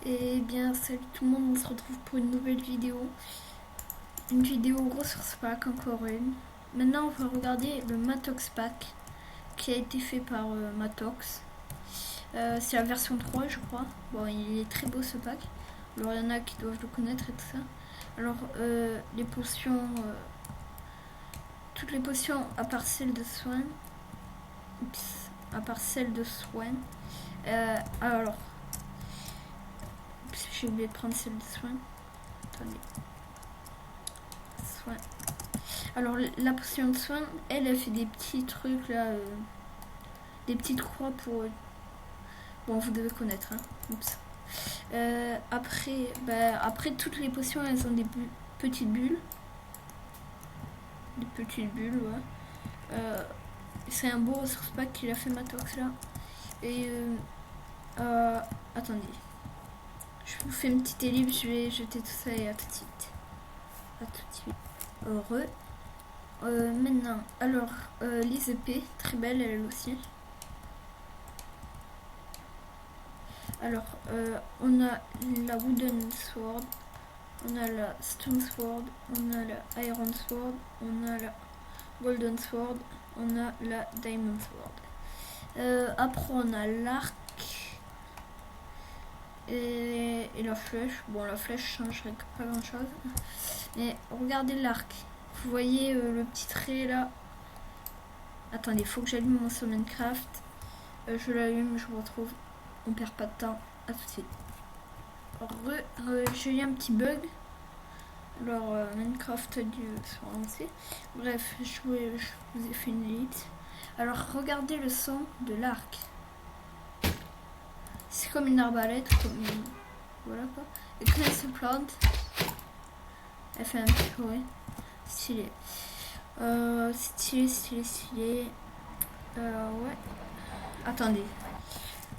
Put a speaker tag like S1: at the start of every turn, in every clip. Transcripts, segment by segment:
S1: Et bien salut tout le monde, on se retrouve pour une nouvelle vidéo. Une vidéo ressource pack, encore une. Maintenant on va regarder le Matox pack qui a été fait par Matox. C'est la version 3 je crois. Bon, il est très beau ce pack. Alors il y en a qui doivent le connaître et tout ça. Alors les potions, toutes les potions à part celle de soin. À part celle de soin. Alors j'ai oublié de prendre celle de soin. Attendez. Soin. Alors la potion de soin, elle fait des petits trucs là, des petites croix pour. Bon, vous devez connaître. Hein. Oups. Après toutes les potions, elles ont des petites bulles. Des petites bulles, ouais. C'est un beau ressource pack qu'il a fait Matox là. Et attendez. Je vous fais une petite ellipse, je vais jeter tout ça et à tout de suite. À tout de suite. Heureux. Maintenant, alors, les épées, très belle elle aussi. Alors, on a la Wooden Sword, on a la Stone Sword, on a la Iron Sword, on a la Golden Sword, on a la Diamond Sword. Après, on a l'arc et la flèche. Bon, la flèche changerait pas grand chose. Mais regardez l'arc. Vous voyez le petit trait là. Attendez, faut que j'allume mon sur Minecraft. Je l'allume, je vous retrouve. On perd pas de temps. À tout de suite. J'ai eu un petit bug. Alors, Minecraft a dû se relancer. Bref, je vous ai fait une ellipse. Alors, regardez le son de l'arc. C'est comme une arbalète. Voilà quoi. Et quand elle se plante, elle fait un petit bruit. Stylé. Stylé. Ouais. Attendez.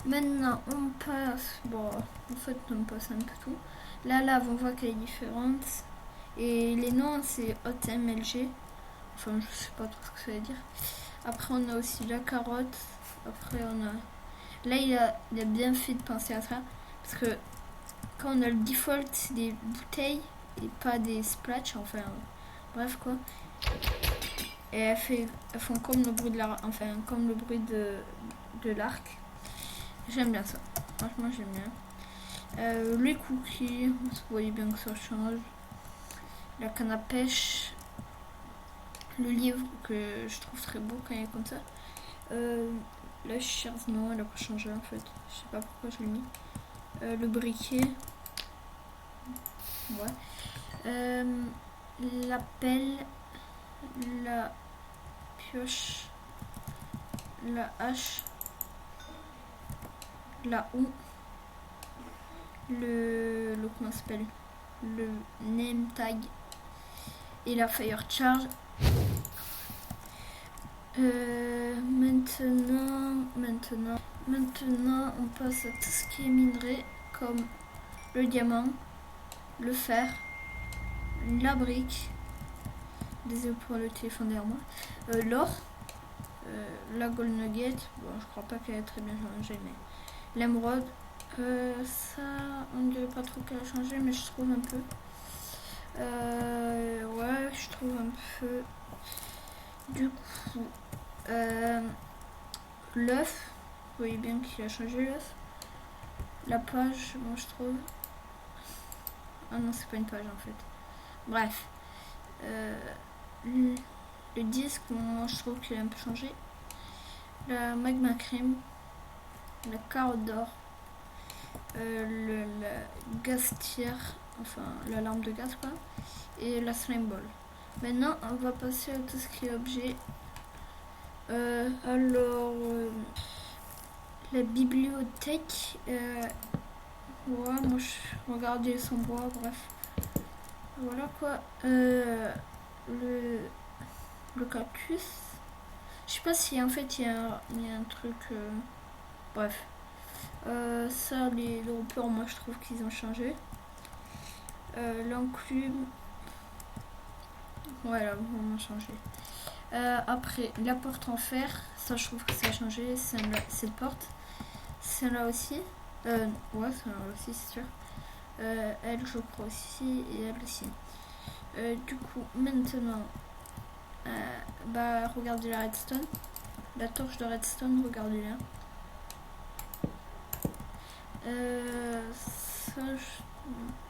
S1: Maintenant, on passe. Bon, en fait, on passe un peu tout. La lave, on voit qu'elle est différente. Et les noms, c'est HotMLG. Enfin, je sais pas trop ce que ça veut dire. Après, on a aussi la carotte. Après, on a. Là, il a bien fait de penser à ça. Parce que quand on a le default, c'est des bouteilles et pas des splatchs. Enfin, bref, quoi. Et elles font comme le bruit de de l'arc. J'aime bien ça. Franchement, j'aime bien. Les cookies, vous voyez bien que ça change. La canne à pêche. Le livre que je trouve très beau quand il est comme ça. La chaise, non, elle a pas changé en fait. Je sais pas pourquoi je l'ai mis. Le briquet. Ouais. La pelle. La pioche. La hache. La houe. Comment ça s'appelle, le name tag et la fire charge. Maintenant on passe à tout ce qui est minerai comme le diamant, le fer, la brique, désolé pour le téléphone derrière moi, l'or, la gold nugget, bon je crois pas qu'elle est très bien changée, mais l'émeraude, ça on ne dirait pas trop qu'elle a changé, mais je trouve un peu. Ouais, je trouve un peu. Du coup, l'œuf, vous voyez bien qu'il a changé l'œuf. La page, moi je trouve. Ah non, c'est pas une page en fait. Bref. Le disque, moi je trouve qu'il a un peu changé. La magma cream. La carotte d'or. La gastière, enfin la lampe de gaz quoi. Et la slime ball. Maintenant, on va passer à tout ce qui est objet. La bibliothèque. Ouais, moi je regardais son bois, bref. Voilà quoi. Le cactus. Je sais pas si en fait il y a un truc. Bref. Ça, les haut-parleurs, moi je trouve qu'ils ont changé. L'enclume. Voilà, vraiment changé. Après, la porte en fer, ça je trouve que ça a changé. Cette porte, celle-là aussi. Ouais, ça aussi, c'est sûr. Elle, je crois aussi, et elle aussi. Du coup, maintenant, regardez la redstone. La torche de redstone, regardez-la.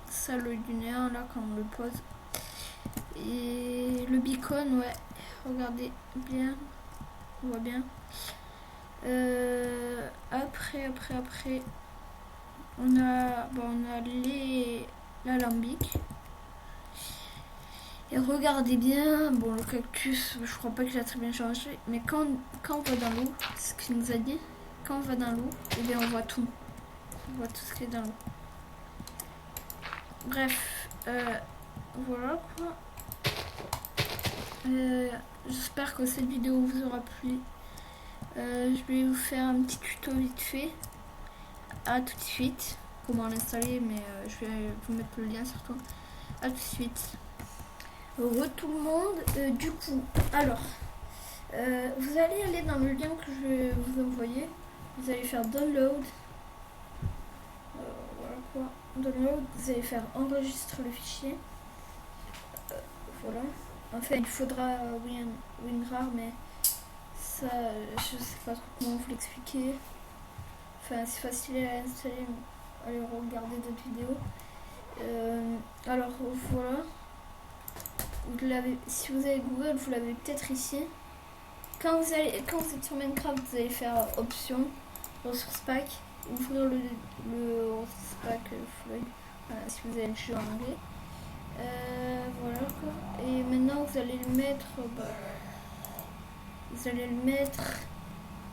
S1: Ça, le lunaire, là, quand on le pose. Et le beacon, ouais, regardez bien. On voit bien. Après, on a l'alambic. Et regardez bien, bon, le cactus, je crois pas que j'ai très bien changé, mais quand on va dans l'eau, c'est ce qu'il nous a dit, quand on va dans l'eau, eh bien on voit tout. On voit tout ce qui est dans l'eau. Bref, voilà quoi. J'espère que cette vidéo vous aura plu. Je vais vous faire un petit tuto vite fait. À tout de suite. Comment l'installer, mais je vais vous mettre le lien surtout. À tout de suite. Re tout le monde. Du coup, alors, vous allez aller dans le lien que je vais vous envoyer. Vous allez faire download. Voilà quoi. Download. Vous allez faire enregistrer le fichier. Voilà. Enfin, il faudra WinRAR, mais ça, je sais pas trop comment vous l'expliquer. Enfin, c'est facile à installer. Allez regarder d'autres vidéos. Alors voilà. Si vous avez Google, vous l'avez peut-être ici. Quand vous êtes sur Minecraft, vous allez faire option, ressources pack, ouvrir le ressources pack Floyd, voilà, si vous avez le jeu en anglais. Voilà quoi. Et maintenant vous allez le mettre,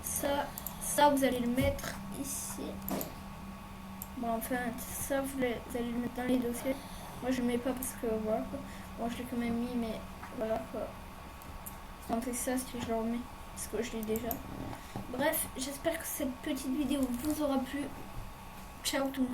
S1: ça vous allez le mettre ici. Bon, enfin, ça vous allez le mettre dans les dossiers. Moi je le mets pas parce que voilà quoi. Bon, je l'ai quand même mis, mais voilà quoi. On fait ça si je le remets, parce que je l'ai déjà. Bref, j'espère que cette petite vidéo vous aura plu. Ciao tout le monde.